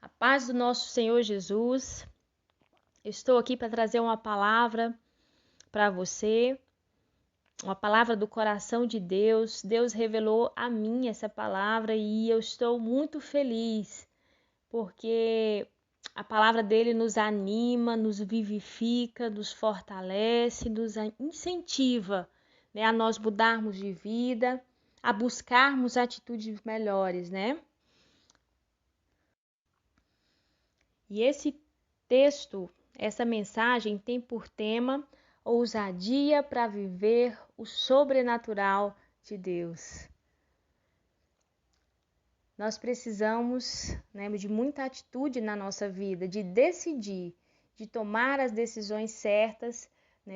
A paz do nosso Senhor Jesus. Eu estou aqui para trazer uma palavra para você, uma palavra do coração de Deus. Deus revelou a mim essa palavra e eu estou muito feliz, porque a palavra dele nos anima, nos vivifica, nos fortalece, nos incentiva, a nós mudarmos de vida, a buscarmos atitudes melhores, E esse texto, essa mensagem tem por tema ousadia para viver o sobrenatural de Deus. Nós precisamos, de muita atitude na nossa vida, de decidir, de tomar as decisões certas,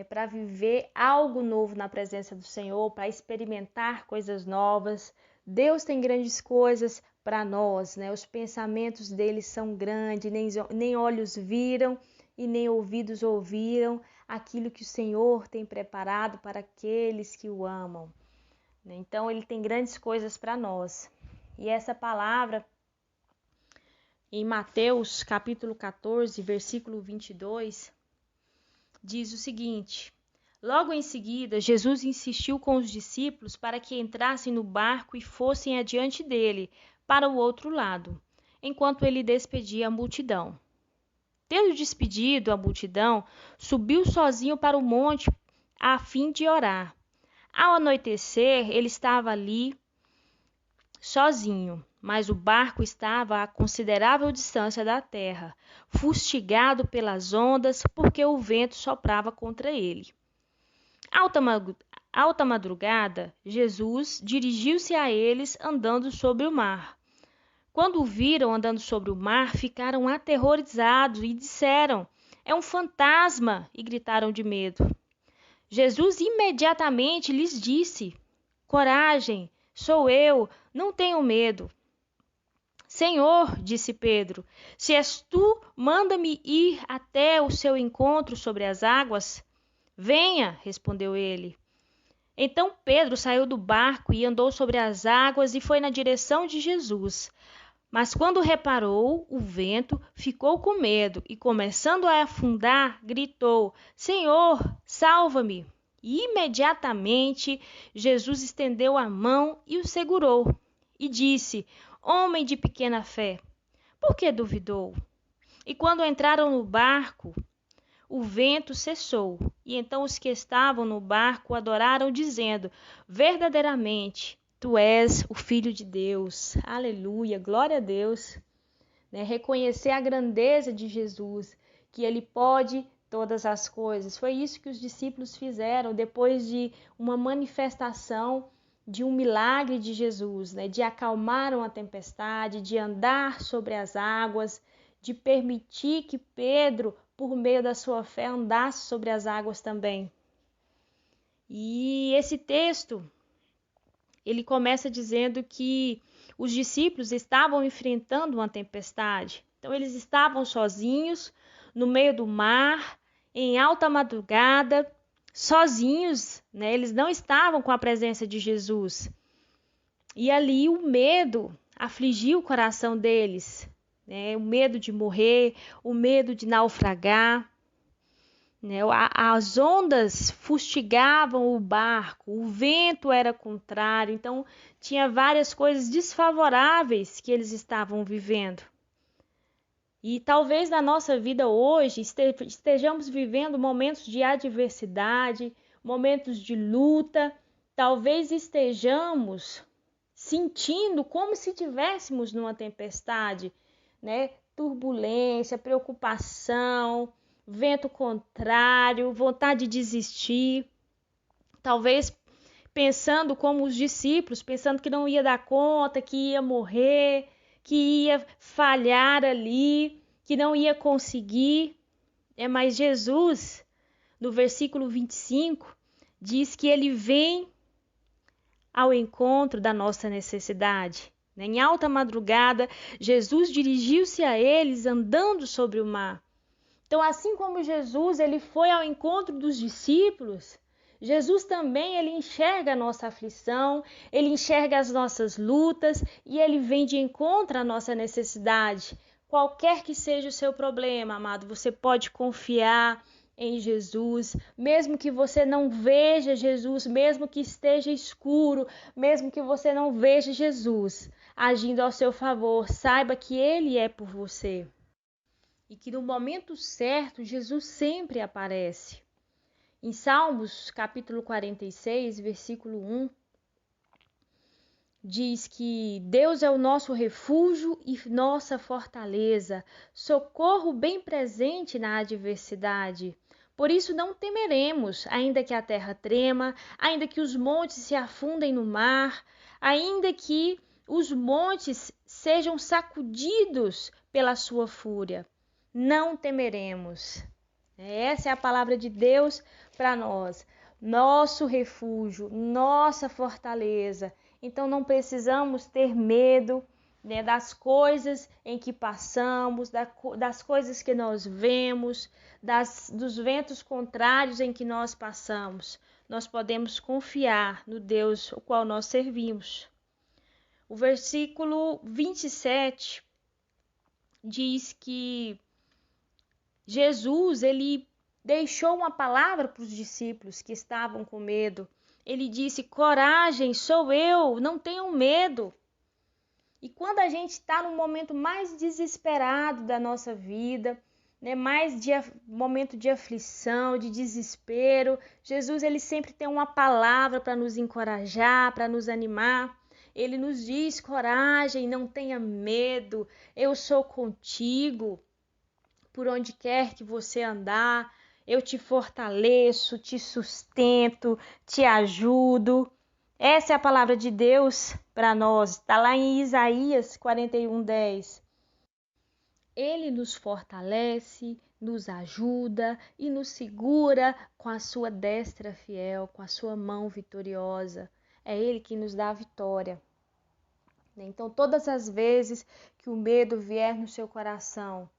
para viver algo novo na presença do Senhor, para experimentar coisas novas. Deus tem grandes coisas para nós, Os pensamentos dele são grandes, nem olhos viram e nem ouvidos ouviram aquilo que o Senhor tem preparado para aqueles que o amam. Então, ele tem grandes coisas para nós. E essa palavra, em Mateus capítulo 14, versículo 22, diz o seguinte: Logo em seguida, Jesus insistiu com os discípulos para que entrassem no barco e fossem adiante dele, para o outro lado, enquanto ele despedia a multidão. Tendo despedido a multidão, subiu sozinho para o monte a fim de orar. Ao anoitecer, ele estava ali sozinho, mas o barco estava a considerável distância da terra, fustigado pelas ondas, porque o vento soprava contra ele. Alta madrugada, Jesus dirigiu-se a eles andando sobre o mar. Quando o viram andando sobre o mar, ficaram aterrorizados e disseram: "É um fantasma!" e gritaram de medo. Jesus imediatamente lhes disse: "Coragem, sou eu, não tenham medo." "Senhor," disse Pedro, "se és tu, manda-me ir até o seu encontro sobre as águas." "Venha," respondeu ele. Então Pedro saiu do barco e andou sobre as águas e foi na direção de Jesus. Mas quando reparou o vento, ficou com medo e, começando a afundar, gritou: "Senhor, salva-me!" E imediatamente Jesus estendeu a mão e o segurou e disse: "Homem de pequena fé, por que duvidou?" E quando entraram no barco, o vento cessou, e então os que estavam no barco adoraram, dizendo: "Verdadeiramente, tu és o Filho de Deus." Aleluia, glória a Deus. Reconhecer a grandeza de Jesus, que ele pode todas as coisas. Foi isso que os discípulos fizeram depois de uma manifestação de um milagre de Jesus, de acalmar uma tempestade, de andar sobre as águas, de permitir que Pedro, por meio da sua fé, andasse sobre as águas também. E esse texto, ele começa dizendo que os discípulos estavam enfrentando uma tempestade. Então, eles estavam sozinhos, no meio do mar, em alta madrugada, sozinhos, Eles não estavam com a presença de Jesus. E ali o medo afligiu o coração deles, O medo de morrer, o medo de naufragar. As ondas fustigavam o barco, o vento era contrário, então tinha várias coisas desfavoráveis que eles estavam vivendo. E talvez na nossa vida hoje estejamos vivendo momentos de adversidade, momentos de luta, talvez estejamos sentindo como se estivéssemos numa tempestade, turbulência, preocupação, vento contrário, vontade de desistir, talvez pensando como os discípulos, pensando que não ia dar conta, que ia morrer, que ia falhar ali, que não ia conseguir. Mas Jesus, no versículo 25, diz que ele vem ao encontro da nossa necessidade. Em alta madrugada, Jesus dirigiu-se a eles andando sobre o mar. Então, assim como Jesus ele foi ao encontro dos discípulos, Jesus também ele enxerga a nossa aflição, ele enxerga as nossas lutas e ele vem de encontro à nossa necessidade Qualquer que seja o seu problema, amado, você pode confiar em Jesus, mesmo que você não veja Jesus, mesmo que esteja escuro, mesmo que você não veja Jesus agindo ao seu favor, saiba que Ele é por você. E que no momento certo, Jesus sempre aparece. Em Salmos, capítulo 46, versículo 1, diz que Deus é o nosso refúgio e nossa fortaleza, socorro bem presente na adversidade. Por isso não temeremos, ainda que a terra trema, ainda que os montes se afundem no mar, ainda que os montes sejam sacudidos pela sua fúria. Não temeremos. Essa é a palavra de Deus para nós, nosso refúgio, nossa fortaleza. Então não precisamos ter medo, né, das coisas em que passamos, das coisas que nós vemos, dos ventos contrários em que nós passamos. Nós podemos confiar no Deus o qual nós servimos. O versículo 27 diz que Jesus, ele deixou uma palavra para os discípulos que estavam com medo. Ele disse: coragem, sou eu, não tenham medo. E quando a gente está no momento mais desesperado da nossa vida, né, momento de aflição, de desespero, Jesus ele sempre tem uma palavra para nos encorajar, para nos animar. Ele nos diz: coragem, não tenha medo, eu sou contigo. Por onde quer que você andar, eu te fortaleço, te sustento, te ajudo. Essa é a palavra de Deus para nós. Está lá em Isaías 41:10. Ele nos fortalece, nos ajuda e nos segura com a sua destra fiel, com a sua mão vitoriosa. É Ele que nos dá a vitória. Então, todas as vezes que o medo vier no seu coração,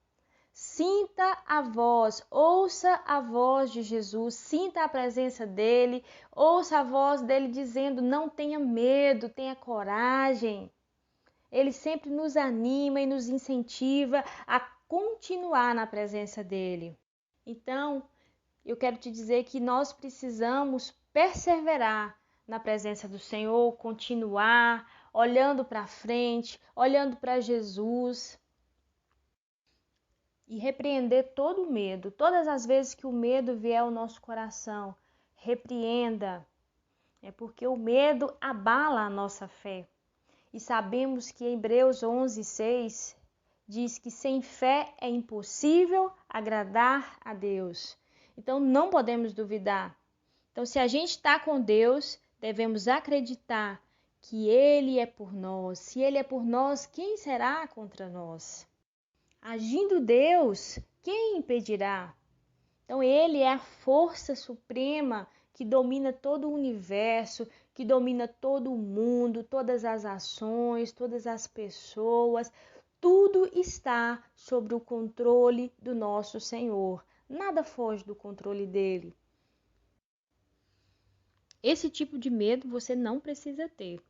sinta a voz, ouça a voz de Jesus, sinta a presença dele, ouça a voz dele dizendo: não tenha medo, tenha coragem. Ele sempre nos anima e nos incentiva a continuar na presença dele. Então, eu quero te dizer que nós precisamos perseverar na presença do Senhor, continuar olhando para frente, olhando para Jesus. E repreender todo o medo. Todas as vezes que o medo vier ao nosso coração, repreenda. É porque o medo abala a nossa fé. E sabemos que Hebreus 11:6 diz que sem fé é impossível agradar a Deus. Então não podemos duvidar. Então se a gente está com Deus, devemos acreditar que Ele é por nós. Se Ele é por nós, quem será contra nós? Agindo Deus, quem impedirá? Então ele é a força suprema que domina todo o universo, que domina todo o mundo, todas as ações, todas as pessoas. Tudo está sob o controle do nosso Senhor. Nada foge do controle dele. Esse tipo de medo você não precisa ter,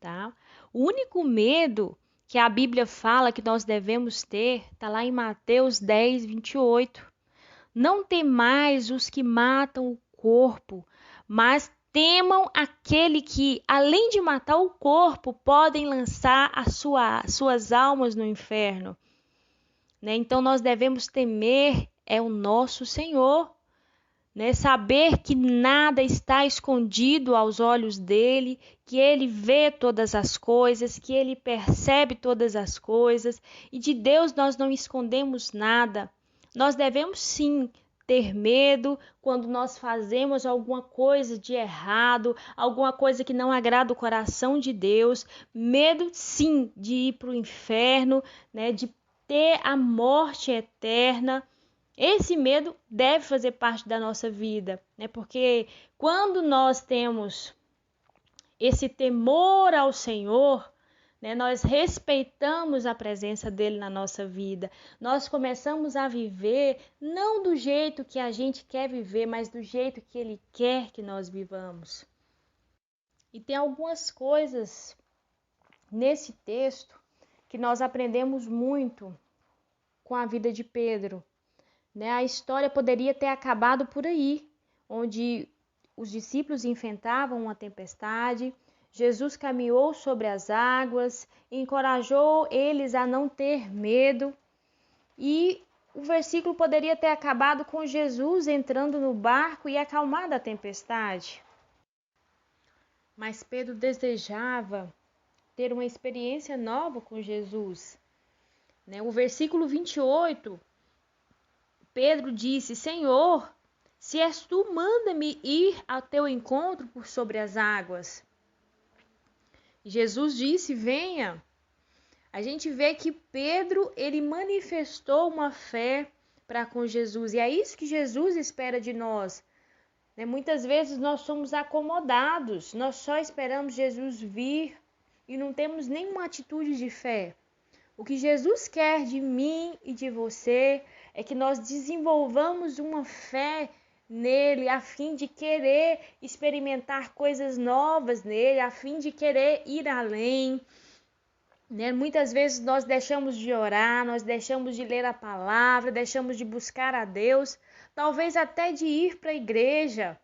tá? O único medo que a Bíblia fala que nós devemos ter, está lá em Mateus 10:28. Não temais os que matam o corpo, mas temam aquele que, além de matar o corpo, podem lançar suas almas no inferno. Né? Então nós devemos temer o nosso Senhor. Né? Saber que nada está escondido aos olhos dele, que ele vê todas as coisas, que ele percebe todas as coisas, e de Deus nós não escondemos nada. Nós devemos sim ter medo quando nós fazemos alguma coisa de errado, alguma coisa que não agrada o coração de Deus. Medo sim de ir para o inferno, né? De ter a morte eterna. Esse medo deve fazer parte da nossa vida, né? Porque quando nós temos esse temor ao Senhor, né, nós respeitamos a presença dele na nossa vida. Nós começamos a viver não do jeito que a gente quer viver, mas do jeito que ele quer que nós vivamos. E tem algumas coisas nesse texto que nós aprendemos muito com a vida de Pedro, né? A história poderia ter acabado por aí, onde os discípulos enfrentavam uma tempestade. Jesus caminhou sobre as águas, encorajou eles a não ter medo, e o versículo poderia ter acabado com Jesus entrando no barco e acalmado a tempestade. Mas Pedro desejava ter uma experiência nova com Jesus, né? O versículo 28, Pedro disse: Senhor, se és tu, manda-me ir ao teu encontro por sobre as águas. Jesus disse: venha. A gente vê que Pedro, ele manifestou uma fé para com Jesus, e é isso que Jesus espera de nós, né? Muitas vezes nós somos acomodados, nós só esperamos Jesus vir e não temos nenhuma atitude de fé. O que Jesus quer de mim e de você é que nós desenvolvamos uma fé nele, a fim de querer experimentar coisas novas nele, a fim de querer ir além, né? Muitas vezes nós deixamos de orar, nós deixamos de ler a palavra, deixamos de buscar a Deus, talvez até de ir para a igreja.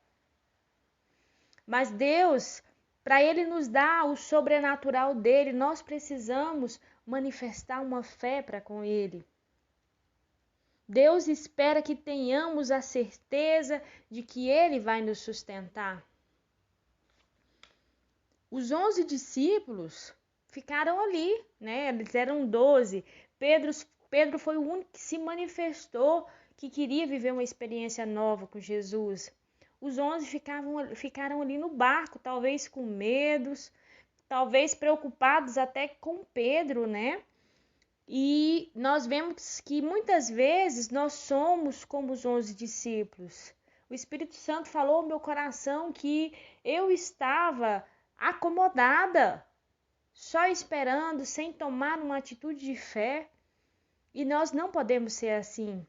Mas Deus, para Ele nos dar o sobrenatural dele, nós precisamos manifestar uma fé para com Ele. Deus espera que tenhamos a certeza de que Ele vai nos sustentar. Os 11 discípulos ficaram ali, né? Eles eram 12. Pedro foi o único que se manifestou que queria viver uma experiência nova com Jesus. Os 11 ficaram ali no barco, talvez com medos, talvez preocupados até com Pedro, né? E nós vemos que muitas vezes nós somos como os 11 discípulos. O Espírito Santo falou ao meu coração que eu estava acomodada, só esperando, sem tomar uma atitude de fé. E nós não podemos ser assim.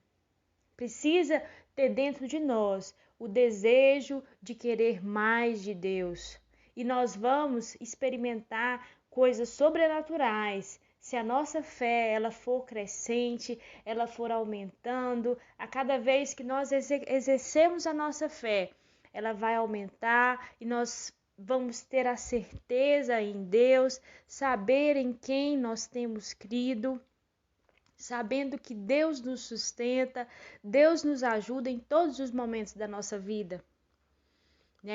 Precisa ter dentro de nós o desejo de querer mais de Deus. E nós vamos experimentar coisas sobrenaturais se a nossa fé ela for crescente, ela for aumentando. A cada vez que nós exercemos a nossa fé, ela vai aumentar e nós vamos ter a certeza em Deus, saber em quem nós temos crido, sabendo que Deus nos sustenta, Deus nos ajuda em todos os momentos da nossa vida.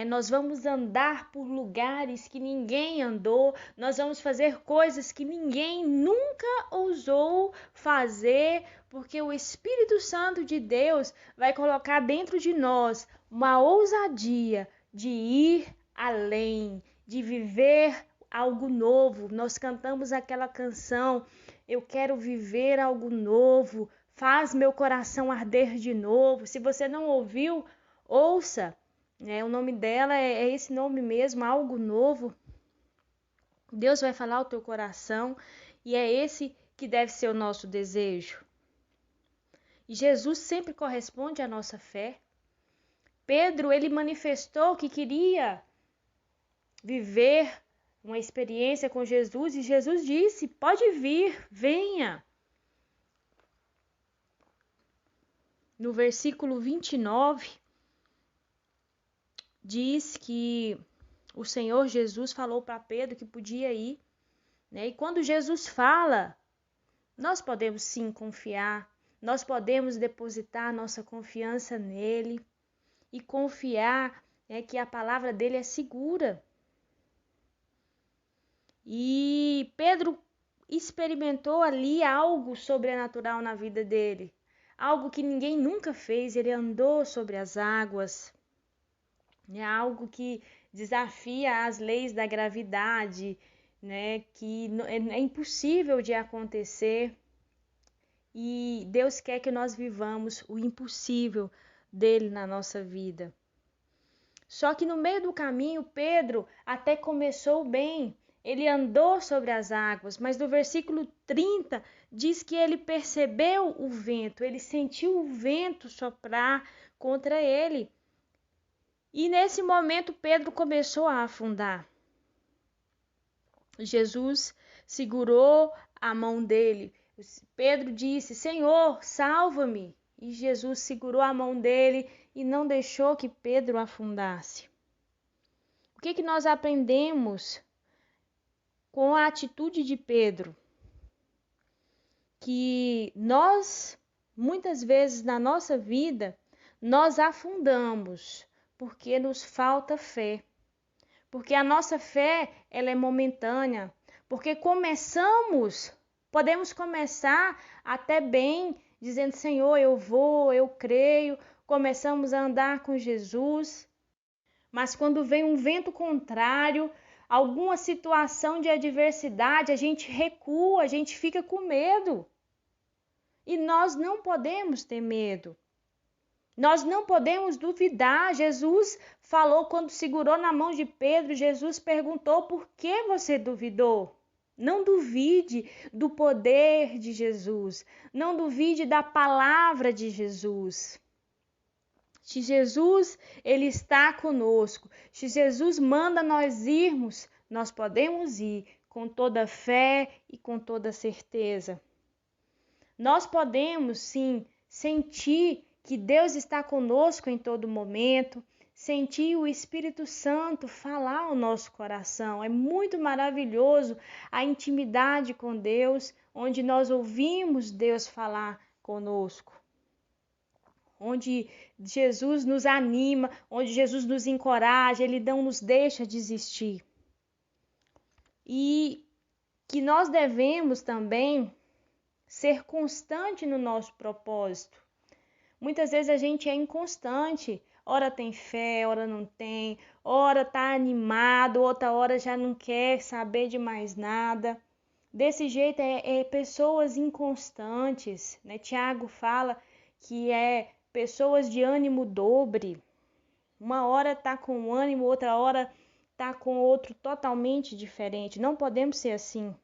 Nós vamos andar por lugares que ninguém andou, nós vamos fazer coisas que ninguém nunca ousou fazer, porque o Espírito Santo de Deus vai colocar dentro de nós uma ousadia de ir além, de viver algo novo. Nós cantamos aquela canção, eu quero viver algo novo, faz meu coração arder de novo. Se você não ouviu, ouça. O nome dela é esse nome mesmo, algo novo. Deus vai falar ao teu coração e é esse que deve ser o nosso desejo. E Jesus sempre corresponde à nossa fé. Pedro, ele manifestou que queria viver uma experiência com Jesus e Jesus disse: pode vir, venha. No versículo 29, diz que o Senhor Jesus falou para Pedro que podia ir, né? E quando Jesus fala, nós podemos sim confiar, nós podemos depositar nossa confiança nele e confiar, que a palavra dele é segura. E Pedro experimentou ali algo sobrenatural na vida dele, algo que ninguém nunca fez. Ele andou sobre as águas. É algo que desafia as leis da gravidade, né? Que é impossível de acontecer. E Deus quer que nós vivamos o impossível dele na nossa vida. Só que no meio do caminho, Pedro até começou bem. Ele andou sobre as águas, mas no versículo 30 diz que ele percebeu o vento, ele sentiu o vento soprar contra ele. E nesse momento Pedro começou a afundar. Jesus segurou a mão dele Pedro disse: Senhor, salva-me. E Jesus segurou a mão dele e não deixou que Pedro afundasse. O que nós aprendemos com a atitude de Pedro? Que nós, muitas vezes na nossa vida, nós afundamos porque nos falta fé. Porque a nossa fé, ela é momentânea. Porque podemos começar até bem, dizendo: Senhor, eu vou, eu creio. Começamos a andar com Jesus. Mas quando vem um vento contrário, alguma situação de adversidade, a gente recua, a gente fica com medo. E nós não podemos ter medo. Nós não podemos duvidar. Jesus falou quando segurou na mão de Pedro, Jesus perguntou: por que você duvidou? Não duvide do poder de Jesus. Não duvide da palavra de Jesus. Se Jesus, ele está conosco. Se Jesus manda nós irmos, nós podemos ir com toda fé e com toda certeza. Nós podemos, sim, sentir que Deus está conosco em todo momento, sentir o Espírito Santo falar ao nosso coração. É muito maravilhoso a intimidade com Deus, onde nós ouvimos Deus falar conosco. Onde Jesus nos anima, onde Jesus nos encoraja, Ele não nos deixa desistir. E que nós devemos também ser constante no nosso propósito. Muitas vezes a gente é inconstante, ora tem fé, ora não tem, ora está animado, outra hora já não quer saber de mais nada. Desse jeito é pessoas inconstantes, né? Tiago fala que é pessoas de ânimo dobre. Uma hora está com um ânimo, outra hora está com outro totalmente diferente. Não podemos ser assim.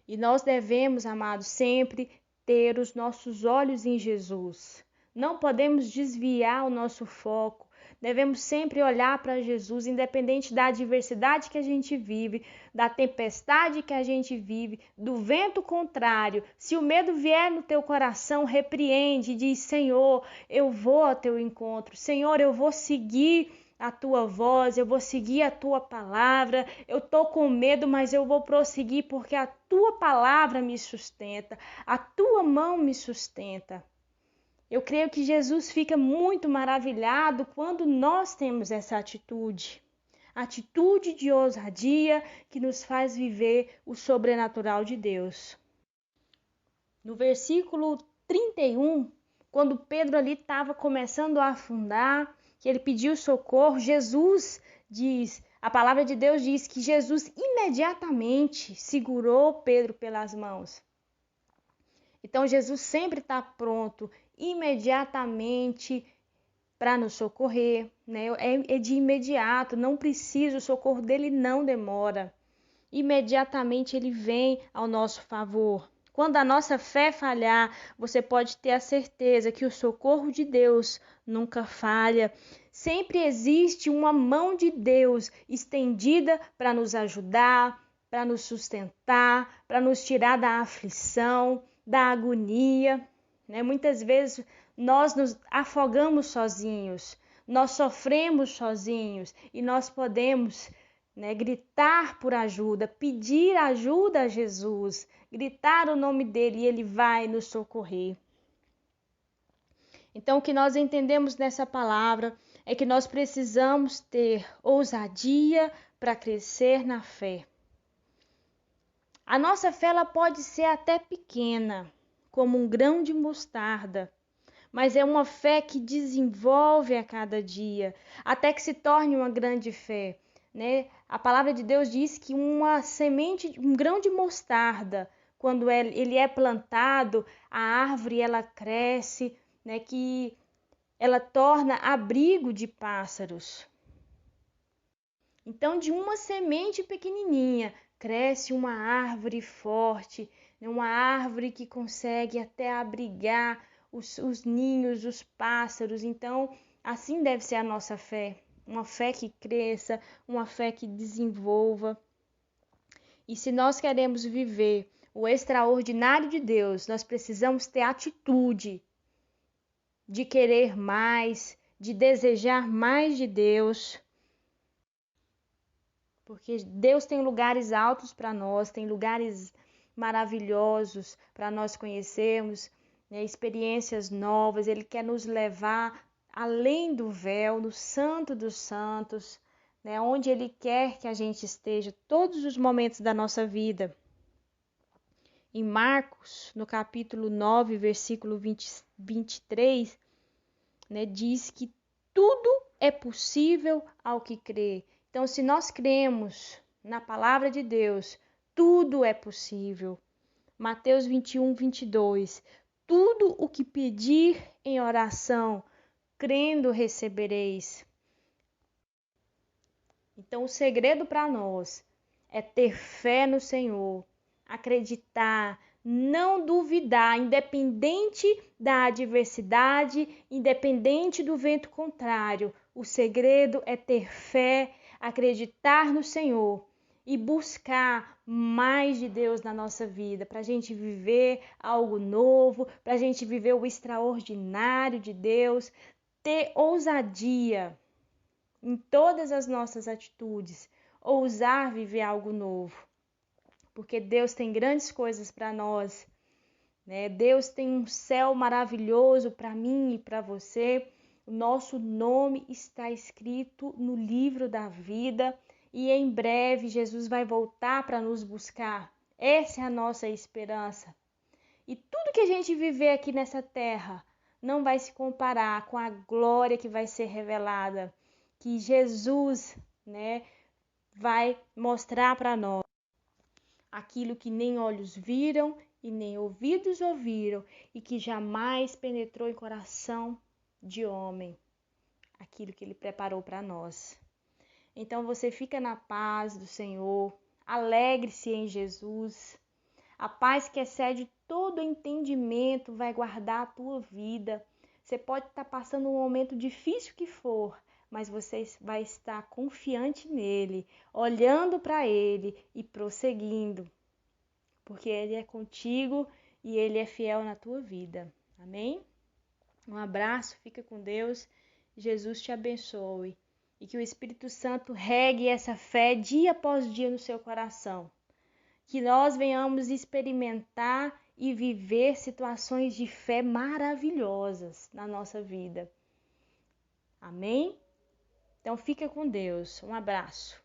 E nós devemos, amados, sempre ter os nossos olhos em Jesus. Não podemos desviar o nosso foco. Devemos sempre olhar para Jesus, independente da adversidade que a gente vive, da tempestade que a gente vive, do vento contrário. Se o medo vier no teu coração, repreende e diz: Senhor, eu vou ao teu encontro. Senhor, eu vou seguir a tua voz, eu vou seguir a tua palavra. Eu tô com medo, mas eu vou prosseguir porque a tua palavra me sustenta, a tua mão me sustenta. Eu creio que Jesus fica muito maravilhado quando nós temos essa atitude de ousadia que nos faz viver o sobrenatural de Deus. No versículo 31, quando Pedro ali estava começando a afundar, que ele pediu socorro, a palavra de Deus diz que Jesus imediatamente segurou Pedro pelas mãos. Então Jesus sempre está pronto, imediatamente, para nos socorrer, né? É de imediato, não precisa, o socorro dele não demora. Imediatamente ele vem ao nosso favor. Quando a nossa fé falhar, você pode ter a certeza que o socorro de Deus nunca falha. Sempre existe uma mão de Deus estendida para nos ajudar, para nos sustentar, para nos tirar da aflição, da agonia, né? Muitas vezes nós nos afogamos sozinhos, nós sofremos sozinhos e nós podemos, né, gritar por ajuda, pedir ajuda a Jesus, gritar o nome dele e ele vai nos socorrer. Então, o que nós entendemos nessa palavra é que nós precisamos ter ousadia para crescer na fé. A nossa fé ela pode ser até pequena, como um grão de mostarda, mas é uma fé que desenvolve a cada dia, até que se torne uma grande fé, né? A palavra de Deus diz que uma semente, um grão de mostarda, quando ele é plantado, a árvore ela cresce, né? Que ela torna abrigo de pássaros. Então, de uma semente pequenininha, cresce uma árvore forte, uma árvore que consegue até abrigar os ninhos, os pássaros. Então, assim deve ser a nossa fé. Uma fé que cresça, uma fé que desenvolva. E se nós queremos viver o extraordinário de Deus, nós precisamos ter atitude de querer mais, de desejar mais de Deus, porque Deus tem lugares altos para nós, tem lugares maravilhosos para nós conhecermos, né, experiências novas. Ele quer nos levar além do véu, no Santo dos Santos, né, onde Ele quer que a gente esteja todos os momentos da nossa vida. Em Marcos, no capítulo 9, versículo 23, né, diz que tudo é possível ao que crê. Então, se nós cremos na palavra de Deus, tudo é possível. Mateus 21, 22. Tudo o que pedir em oração, crendo recebereis. Então, o segredo para nós é ter fé no Senhor, acreditar, não duvidar, independente da adversidade, independente do vento contrário. O segredo é ter fé, acreditar no Senhor e buscar mais de Deus na nossa vida, para a gente viver algo novo, para a gente viver o extraordinário de Deus, ter ousadia em todas as nossas atitudes, ousar viver algo novo, porque Deus tem grandes coisas para nós, né? Deus tem um céu maravilhoso para mim e para você. O nosso nome está escrito no livro da vida e em breve Jesus vai voltar para nos buscar. Essa é a nossa esperança. E tudo que a gente viver aqui nessa terra não vai se comparar com a glória que vai ser revelada, que Jesus, né, vai mostrar para nós. Aquilo que nem olhos viram e nem ouvidos ouviram e que jamais penetrou em coração de homem, aquilo que Ele preparou para nós. Então você fica na paz do Senhor, alegre-se em Jesus. A paz que excede todo entendimento vai guardar a tua vida. Você pode estar passando um momento difícil que for, mas você vai estar confiante nele, olhando para ele e prosseguindo, porque ele é contigo e ele é fiel na tua vida. Amém? Um abraço, fica com Deus. Jesus te abençoe e que o Espírito Santo regue essa fé dia após dia no seu coração. Que nós venhamos experimentar e viver situações de fé maravilhosas na nossa vida. Amém? Então fica com Deus. Um abraço.